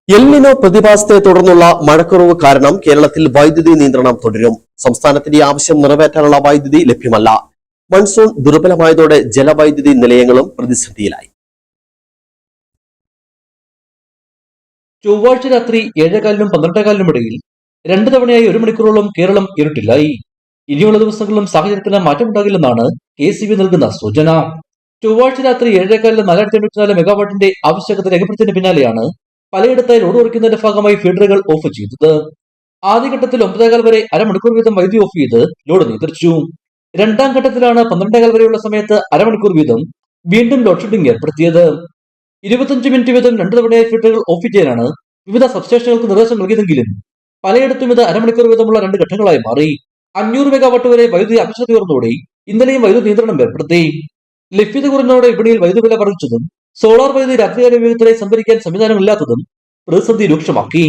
El Niño പ്രതിഭാസത്തെ തുടർന്നുള്ള മഴക്കുറവ് കാരണം കേരളത്തിൽ വൈദ്യുതി നിയന്ത്രണം തുടരും. സംസ്ഥാനത്തിന്റെ ആവശ്യം നിറവേറ്റാനുള്ള വൈദ്യുതി ലഭ്യമല്ല. മൺസൂൺ ദുർബലമായതോടെ ജലവൈദ്യുതി നിലയങ്ങളും പ്രതിസന്ധിയിലായി. ചൊവ്വാഴ്ച രാത്രി 7:15 12:15 ഇടയിൽ 2 തവണയായി 1 മണിക്കൂറോളം കേരളം ഇരുട്ടിലായി. ഇനിയുള്ള ദിവസങ്ങളിലും സാഹചര്യത്തിന് മാറ്റമുണ്ടാകില്ലെന്നാണ് KEB നൽകുന്ന സൂചന. ചൊവ്വാഴ്ച രാത്രി 7:15 484 മെഗാവാട്ടിന്റെ ആവശ്യകത രേഖപ്പെടുത്തിയതിന് പിന്നാലെയാണ് പലയിടത്തായി ലോഡ് കുറയ്ക്കുന്നതിന്റെ ഭാഗമായി ഫീഡറുകൾ ഓഫ് ചെയ്തത്. ആദ്യഘട്ടത്തിൽ 9:15 വരെ അരമണിക്കൂർ വീതം വൈദ്യുതി ഓഫ് ചെയ്ത് ലോഡ് നിയന്ത്രിച്ചു. രണ്ടാം ഘട്ടത്തിലാണ് 12:15 വരെയുള്ള സമയത്ത് അരമണിക്കൂർ വീതം വീണ്ടും ലോഡ് ഷെഡിംഗ് ഏർപ്പെടുത്തിയത്. 25 മിനിറ്റ് വീതം 2 തവണയായി ഫീഡറുകൾ ഓഫ് ചെയ്യാനാണ് വിവിധ സബ്സ്റ്റേഷനുകൾക്ക് നിർദ്ദേശം നൽകിയതെങ്കിലും പലയിടത്തും ഇത് അരമണിക്കൂർ വീതമുള്ള 2 ഘട്ടങ്ങളായി മാറി. 500 മെഗാവാട്ട് വരെ വൈദ്യുതി ആവശ്യകത ഉയർന്നതോടെ ഇന്നലെയും വൈദ്യുതി നിയന്ത്രണം ഏർപ്പെടുത്തി. ലഭ്യത കുറഞ്ഞതോടെ വിപണിയിൽ വൈദ്യുതി വില വർദ്ധിച്ചതും സോളാർ വൈദ്യുതി രാത്രികാല ഉപയോഗത്തിനായി സംഭരിക്കാൻ സംവിധാനമില്ലാത്തതും പ്രതിസന്ധി രൂക്ഷമാക്കി.